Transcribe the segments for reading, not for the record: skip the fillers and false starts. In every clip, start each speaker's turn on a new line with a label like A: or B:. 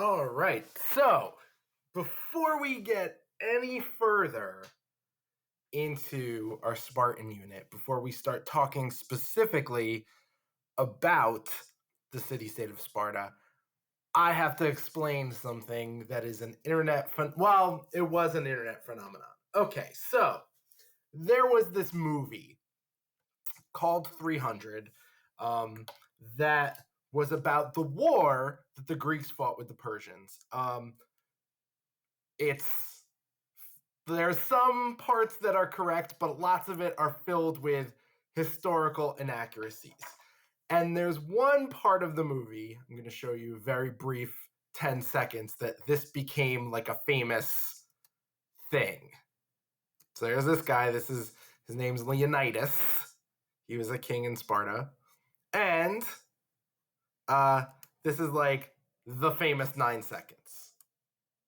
A: All right. So, before we get any further into our Spartan unit, before we start talking specifically about the city-state of Sparta, I have to explain something that is an internet it was an internet phenomenon. Okay, so there was this movie called 300 that was about the war that the Greeks fought with the Persians. It's There's some parts that are correct, but lots of it are filled with historical inaccuracies. And there's one part of the movie, I'm going to show you a very brief 10 seconds, that this became like a famous thing. So there's this guy, his name's Leonidas. He was a king in Sparta. And this is like the famous 9 seconds.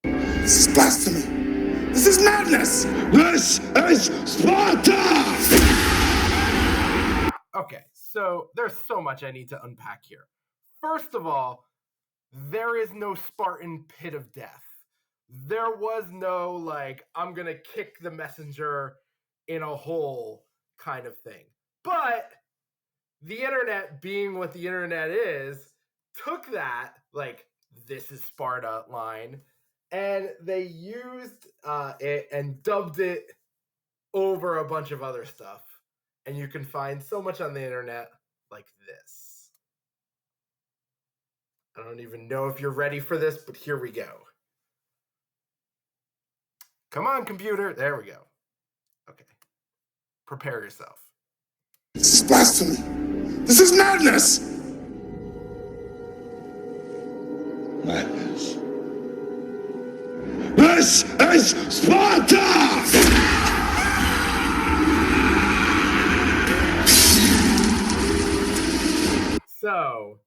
B: This is blasphemy. This is madness. This is Sparta!
A: Okay, so there's so much I need to unpack here. First of all, there is no Spartan pit of death. There was no, I'm going to kick the messenger in a hole kind of thing. But the internet, being what the internet is, took that, this is Sparta line, and they used it and dubbed it over a bunch of other stuff. And you can find so much on the internet like this. I don't even know if you're ready for this, but here we go. Come on, computer. There we go. Okay. Prepare yourself.
B: This is blasphemy. This is madness. Madness. This is Sparta!
A: So,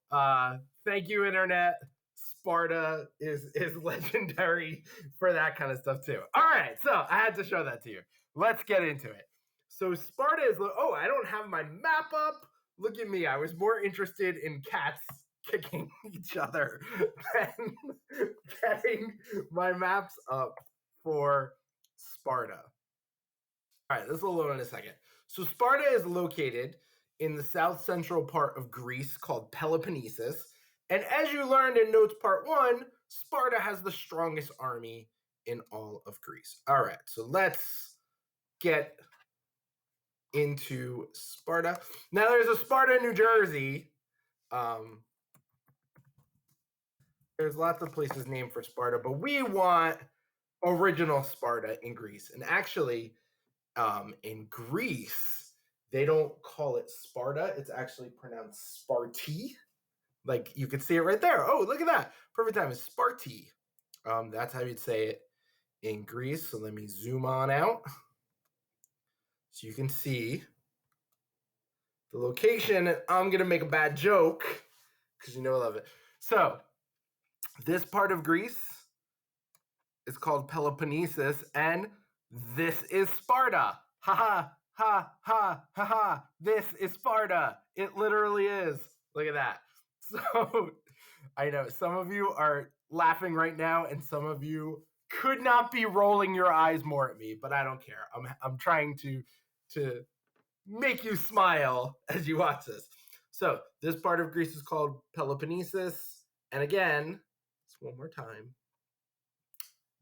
A: thank you, internet. Sparta is legendary for that kind of stuff too. All right, so I had to show that to you. Let's get into it. So Sparta is, I don't have my map up. Look at me. I was more interested in cats kicking each other than getting my maps up for Sparta. All right, this will load in a second. So Sparta is located in the south central part of Greece called Peloponnesus. And as you learned in notes part 1, Sparta has the strongest army in all of Greece. All right, so let's get into Sparta. Now there's a Sparta, New Jersey. There's lots of places named for Sparta, but we want original Sparta in Greece. And actually, in Greece, they don't call it Sparta. It's actually pronounced Sparti. Like, you can see it right there. Oh, look at that. Perfect time. It's Sparti. That's how you'd say it in Greece. So let me zoom on out so you can see the location. I'm going to make a bad joke because you know I love it. So this part of Greece is called Peloponnesus, and this is Sparta. Ha ha ha ha ha ha. This is Sparta. It literally is. Look at that. So I know some of you are laughing right now, and some of you could not be rolling your eyes more at me, but I don't care. I'm trying to make you smile as you watch this. So this part of Greece is called Peloponnesus, and again, just one more time,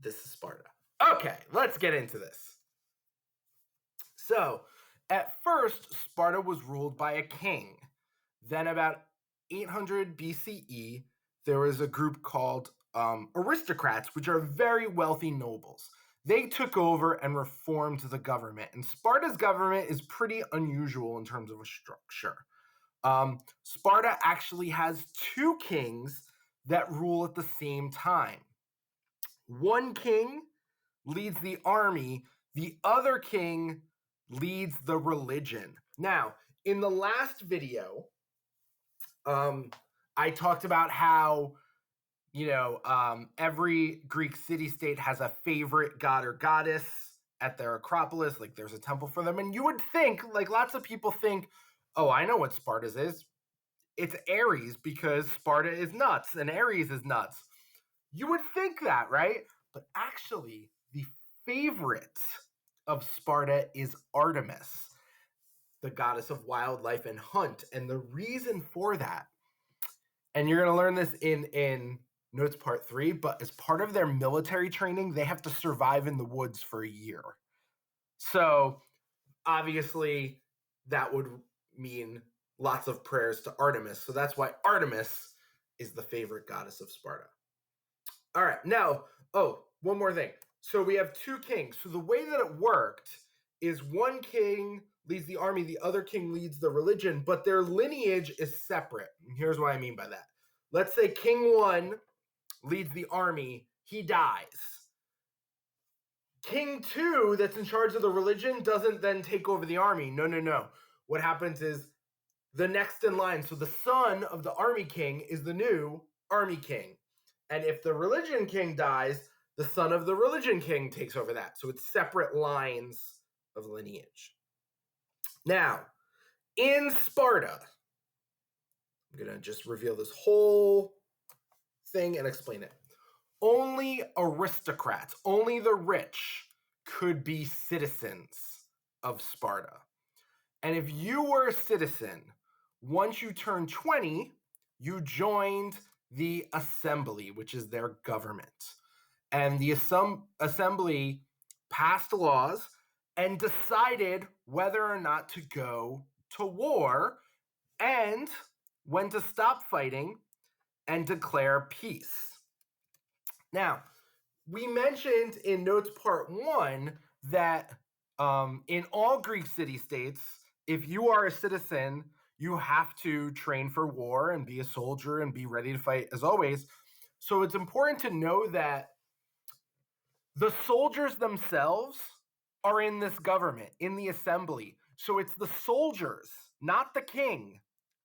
A: this is Sparta. Okay, let's get into this. So at first, Sparta was ruled by a king. Then about 800 BCE, there was a group called aristocrats, which are very wealthy nobles. They took over and reformed the government. And Sparta's government is pretty unusual in terms of a structure. Sparta actually has 2 kings that rule at the same time. One king leads the army. The other king leads the religion. Now, in the last video, I talked about how, every Greek city-state has a favorite god or goddess at their Acropolis. Like, there's a temple for them. And you would think, lots of people think, oh, I know what Sparta's is. It's Ares, because Sparta is nuts and Ares is nuts. You would think that, right? But actually, the favorite of Sparta is Artemis, the goddess of wildlife and hunt. And the reason for that, and you're going to learn this in Notes Part 3, but as part of their military training, they have to survive in the woods for a year. So obviously, that would mean lots of prayers to Artemis. So that's why Artemis is the favorite goddess of Sparta. All right, now, one more thing. So we have two kings. So the way that it worked is one king leads the army, the other king leads the religion, but their lineage is separate. And here's what I mean by that. Let's say King 1 leads the army, he dies. King 2, that's in charge of the religion, doesn't then take over the army. No. What happens is the next in line, so the son of the army king is the new army king. And if the religion king dies, the son of the religion king takes over that. So it's separate lines of lineage. Now, in Sparta, I'm going to just reveal this whole thing and explain it. Only aristocrats, only the rich could be citizens of Sparta. And if you were a citizen, once you turned 20, you joined the assembly, which is their government. And the assembly passed laws and decided whether or not to go to war and when to stop fighting and declare peace. Now, we mentioned in Notes Part 1 that in all Greek city-states, if you are a citizen, you have to train for war and be a soldier and be ready to fight as always. So it's important to know that the soldiers themselves are in this government, in the assembly. So it's the soldiers, not the king,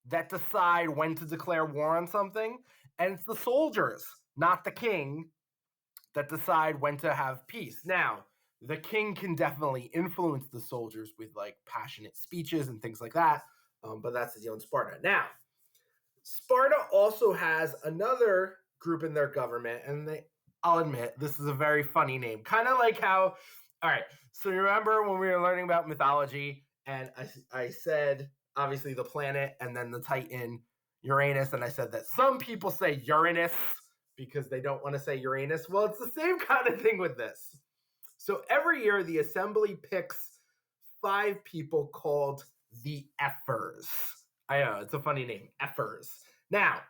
A: that decide when to declare war on something. And it's the soldiers, not the king, that decide when to have peace. Now, the king can definitely influence the soldiers with like passionate speeches and things like that, but that's the deal in Sparta. Now, Sparta also has another group in their government, and I'll admit, this is a very funny name. Kind of like how, all right, so you remember when we were learning about mythology, and I said, obviously, the planet, and then the Titan, Uranus, and I said that some people say Uranus because they don't want to say Uranus. Well, it's the same kind of thing with this. So every year, the assembly picks 5 people called the Effers. I know, it's a funny name, Effers. Now,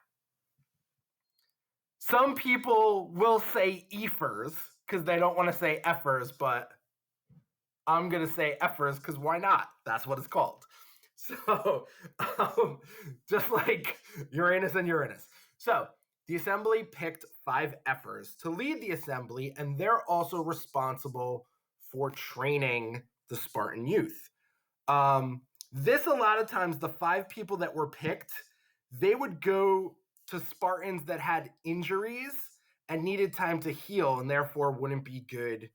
A: some people will say Ephers because they don't want to say Effers, but I'm going to say Effers because why not? That's what it's called. So, just like Uranus and Uranus. So, the assembly picked 5 Effers to lead the assembly, and they're also responsible for training the Spartan youth. This, a lot of times, the 5 people that were picked, they would go to Spartans that had injuries and needed time to heal and therefore wouldn't be good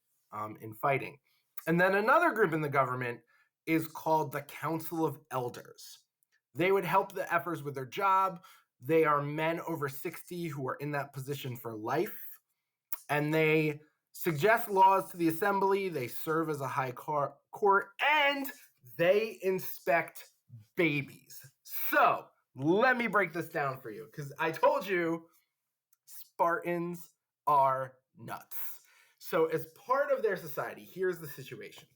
A: in fighting. And then another group in the government is called the Council of Elders. They would help the Effers with their job. They are men over 60 who are in that position for life. And they suggest laws to the assembly. They serve as a high court, and they inspect babies. So let me break this down for you, because I told you Spartans are nuts. So as part of their society, here's the situation.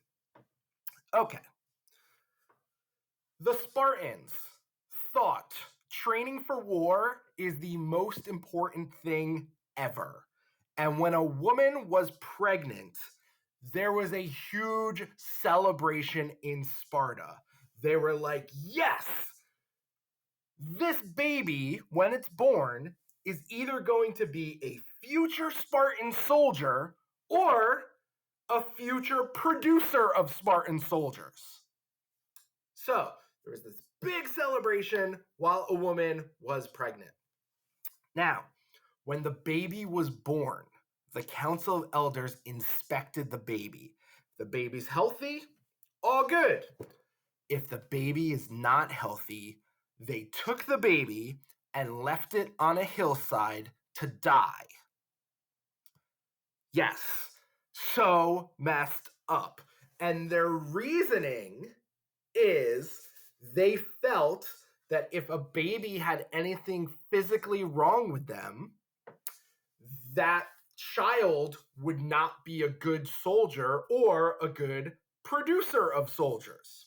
A: Okay. The Spartans thought training for war is the most important thing ever. And when a woman was pregnant, there was a huge celebration in Sparta. They were like, yes, this baby, when it's born, is either going to be a future Spartan soldier or a future producer of Spartan soldiers. So there was this big celebration while a woman was pregnant. Now, when the baby was born, the Council of Elders inspected the baby. If the baby's healthy, all good. If the baby is not healthy, they took the baby and left it on a hillside to die. Yes, so messed up. And their reasoning is they felt that if a baby had anything physically wrong with them, that child would not be a good soldier or a good producer of soldiers.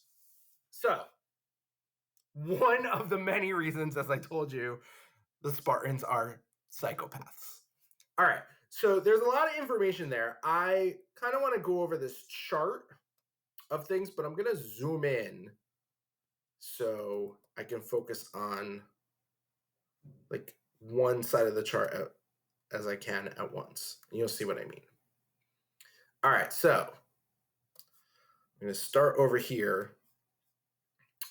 A: So, one of the many reasons, as I told you, the Spartans are psychopaths. All right, so there's a lot of information there. I kind of want to go over this chart of things, but I'm going to zoom in so I can focus on like one side of the chart as I can at once. You'll see what I mean. All right, so I'm going to start over here.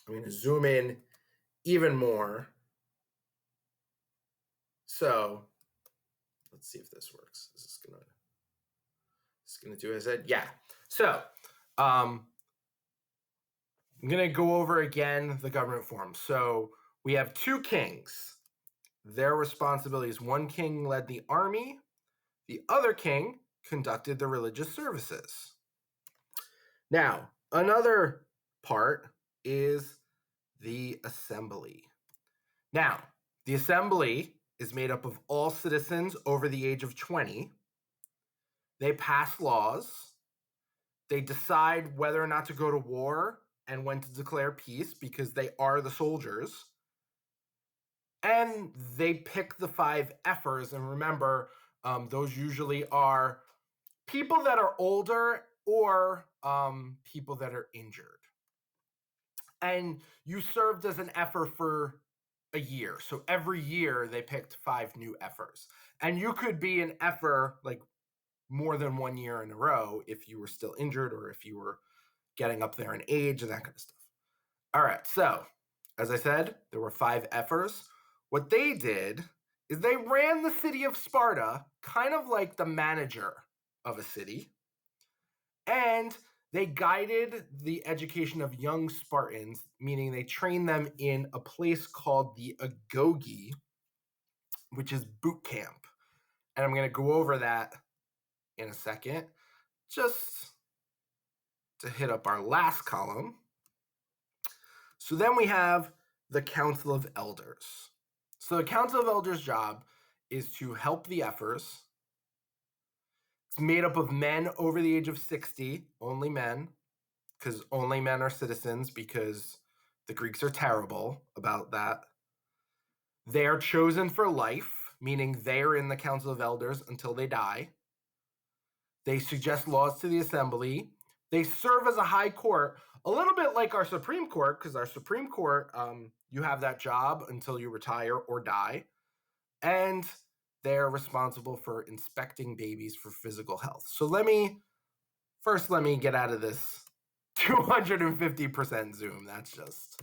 A: I'm going to zoom in even more. So let's see if this works. This is going to do as I said. Yeah. So I'm going to go over again the government form. So we have two kings. Their responsibilities. One king led the army. The other king conducted the religious services. Now, another part is the assembly. Now, the assembly is made up of all citizens over the age of 20. They pass laws. They decide whether or not to go to war and when to declare peace because they are the soldiers. And they pick the 5 effers. And remember, those usually are people that are older or people that are injured. And you served as an effer for a year. So every year they picked 5 new effers. And you could be an effer like more than 1 year in a row if you were still injured or if you were getting up there in age and that kind of stuff. All right, so as I said, there were 5 effers. What they did is they ran the city of Sparta kind of like the manager of a city, and they guided the education of young Spartans, meaning they trained them in a place called the Agoge, which is boot camp. And I'm going to go over that in a second, just to hit up our last column. So then we have the Council of Elders. So the Council of Elders' job is to help the effers. It's made up of men over the age of 60, only men, because only men are citizens, because the Greeks are terrible about that. They are chosen for life, meaning they are in the Council of Elders until they die. They suggest laws to the assembly. They serve as a high court, a little bit like our Supreme Court, because our Supreme Court, you have that job until you retire or die. And they're responsible for inspecting babies for physical health. So let me get out of this 250% zoom. That's just,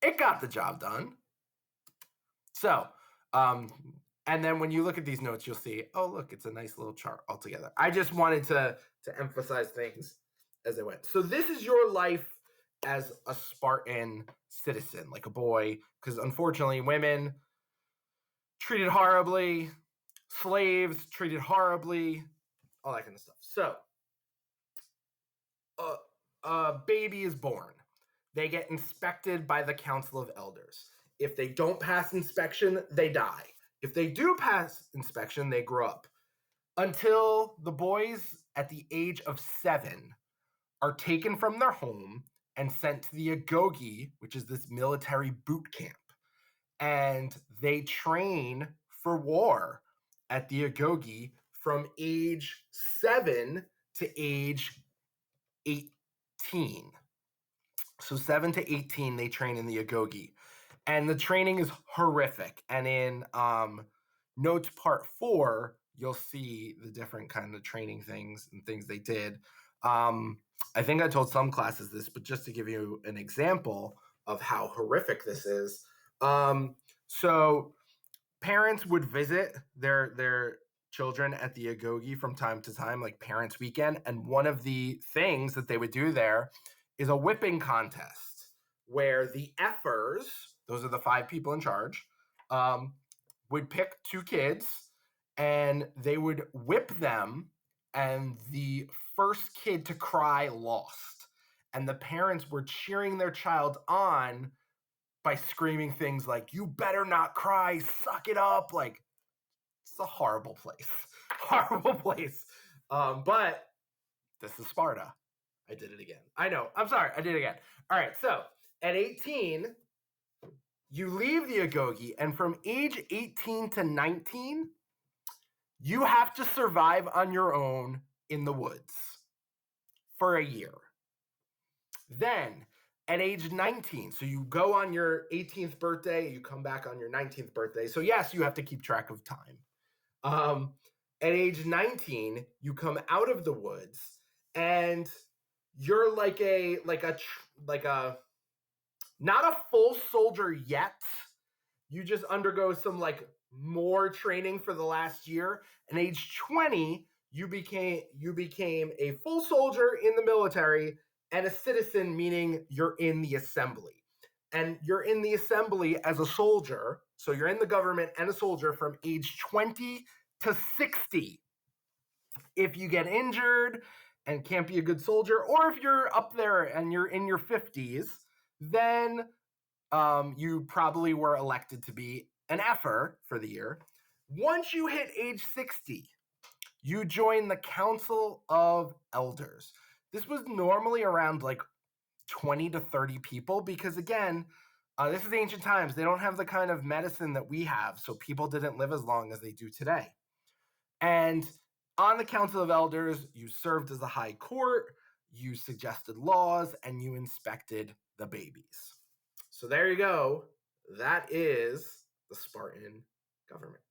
A: it got the job done. So, and then when you look at these notes, you'll see, oh, look, it's a nice little chart altogether. I just wanted to emphasize things as I went. So this is your life as a Spartan citizen, like a boy, because unfortunately women treated horribly, slaves treated horribly, all that kind of stuff. So a baby is born. They get inspected by the Council of Elders. If they don't pass inspection, they die. If they do pass inspection, they grow up. Until the boys at the age of 7 are taken from their home and sent to the Agoge, which is this military boot camp. And they train for war at the Agoge from age 7 to age 18. So 7 to 18, they train in the Agoge. And the training is horrific. And in notes part 4, you'll see the different kind of training things and things they did. I think I told some classes this, but just to give you an example of how horrific this is. So parents would visit their children at the Agoge from time to time, like Parents' Weekend. And one of the things that they would do there is a whipping contest where the effers, those are the 5 people in charge, would pick 2 kids and they would whip them, and the first kid to cry lost. And the parents were cheering their child on by screaming things like, "You better not cry, suck it up." Like, it's a horrible place. Horrible place. But this is Sparta. I did it again. I know. I'm sorry. I did it again. All right. So at 18, you leave the agoge, and from age 18 to 19, you have to survive on your own in the woods for a year. Then at age 19, so you go on your 18th birthday, you come back on your 19th birthday. So yes, you have to keep track of time. At age 19, you come out of the woods, and you're like a not a full soldier yet. You just undergo some like more training for the last year. And age 20, you became a full soldier in the military and a citizen, meaning you're in the assembly. And you're in the assembly as a soldier. So you're in the government and a soldier from age 20 to 60. If you get injured and can't be a good soldier, or if you're up there and you're in your 50s, then you probably were elected to be an effer for the year. Once you hit age 60, you join the Council of Elders. This was normally around like 20 to 30 people because, again, this is ancient times. They don't have the kind of medicine that we have, so people didn't live as long as they do today. And on the Council of Elders, you served as a high court, you suggested laws, and you inspected the babies. So there you go. That is the Spartan government.